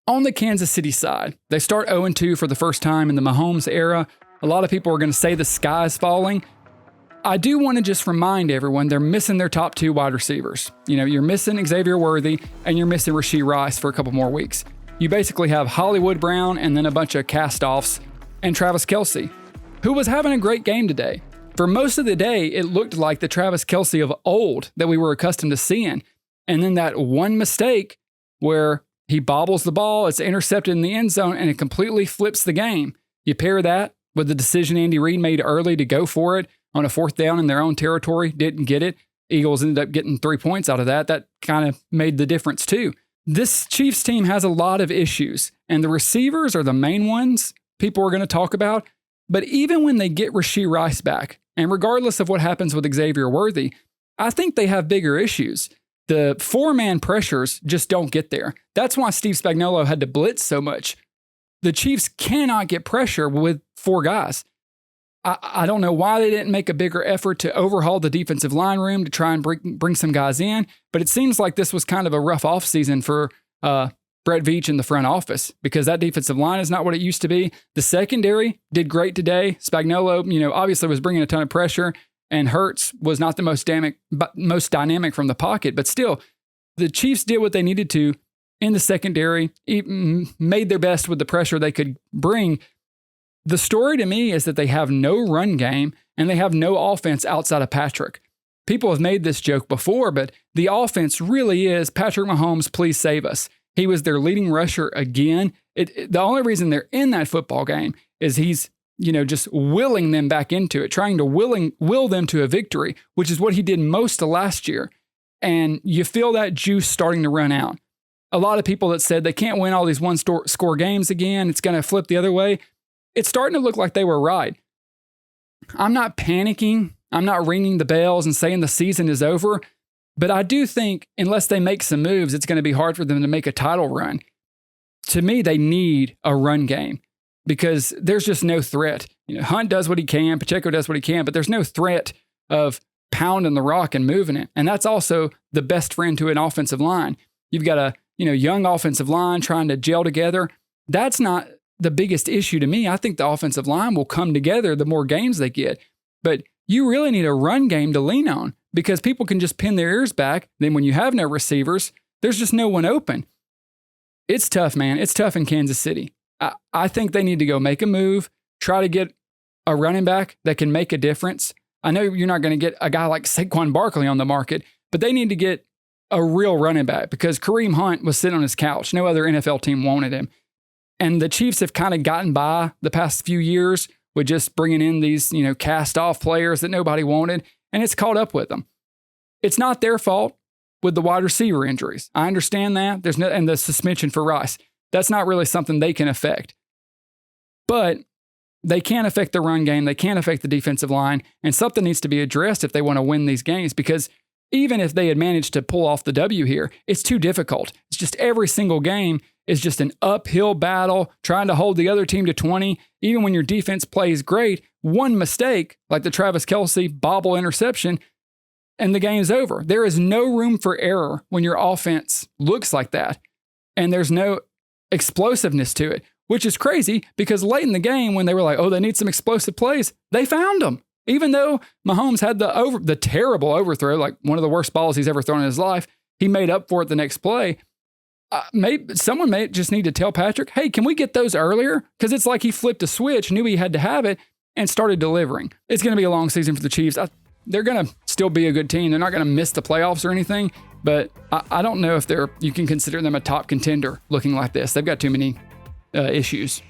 On the Kansas City side, they start 0-2 for the first time in the Mahomes era. A lot of people are going to say the sky is falling. I do want to just remind everyone they're missing their top 2 wide receivers. You're missing Xavier Worthy and you're missing Rashee Rice for a couple more weeks. You basically have Hollywood Brown and then a bunch of cast-offs and Travis Kelce, who was having a great game today. For most of the day, it looked like the Travis Kelce of old that we were accustomed to seeing. And then that one mistake where he bobbles the ball, it's intercepted in the end zone, and it completely flips the game. You pair that with the decision Andy Reid made early to go for it on a 4th down in their own territory, didn't get it. Eagles ended up getting 3 points out of that. That kind of made the difference too. This Chiefs team has a lot of issues, and the receivers are the main ones people are going to talk about. But even when they get Rashee Rice back, and regardless of what happens with Xavier Worthy, I think they have bigger issues. The 4-man pressures just don't get there. That's why Steve Spagnuolo had to blitz so much. The Chiefs cannot get pressure with 4 guys. I don't know why they didn't make a bigger effort to overhaul the defensive line room to try and bring some guys in, but it seems like this was kind of a rough offseason for Brett Veach in the front office because that defensive line is not what it used to be. The secondary did great today. Spagnuolo, obviously was bringing a ton of pressure, and Hurts was not the most dynamic from the pocket, but still, the Chiefs did what they needed to in the secondary, made their best with the pressure they could bring. The story to me is that they have no run game and they have no offense outside of Patrick. People have made this joke before, but the offense really is Patrick Mahomes, please save us. He was their leading rusher again. The only reason they're in that football game is he's, just willing them back into it, trying to will them to a victory, which is what he did most of last year. And you feel that juice starting to run out. A lot of people that said they can't win all these one-score games again, it's going to flip the other way. It's starting to look like they were right. I'm not panicking. I'm not ringing the bells and saying the season is over. But I do think unless they make some moves, it's going to be hard for them to make a title run. To me, they need a run game because there's just no threat. Hunt does what he can. Pacheco does what he can, but there's no threat of pounding the rock and moving it. And that's also the best friend to an offensive line. You've got a young offensive line trying to gel together. That's not the biggest issue to me. I think the offensive line will come together the more games they get. But you really need a run game to lean on because people can just pin their ears back. Then when you have no receivers, there's just no one open. It's tough, man. It's tough in Kansas City. I think they need to go make a move, try to get a running back that can make a difference. I know you're not going to get a guy like Saquon Barkley on the market, but they need to get a real running back because Kareem Hunt was sitting on his couch. No other NFL team wanted him. And the Chiefs have kind of gotten by the past few years with just bringing in these, cast-off players that nobody wanted, and it's caught up with them. It's not their fault with the wide receiver injuries. I understand that. And the suspension for Rice. That's not really something they can affect. But they can affect the run game. They can affect the defensive line, and something needs to be addressed if they want to win these games because even if they had managed to pull off the W here, it's too difficult. It's just every single game is just an uphill battle, trying to hold the other team to 20. Even when your defense plays great, one mistake, like the Travis Kelce bobble interception, and the game's over. There is no room for error when your offense looks like that. And there's no explosiveness to it, which is crazy because late in the game when they were like, oh, they need some explosive plays, they found them. Even though Mahomes had the terrible overthrow, like one of the worst balls he's ever thrown in his life, he made up for it the next play. Someone may just need to tell Patrick, hey, can we get those earlier? Because it's like he flipped a switch, knew he had to have it, and started delivering. It's going to be a long season for the Chiefs. They're going to still be a good team. They're not going to miss the playoffs or anything, but I don't know if you can consider them a top contender looking like this. They've got too many issues.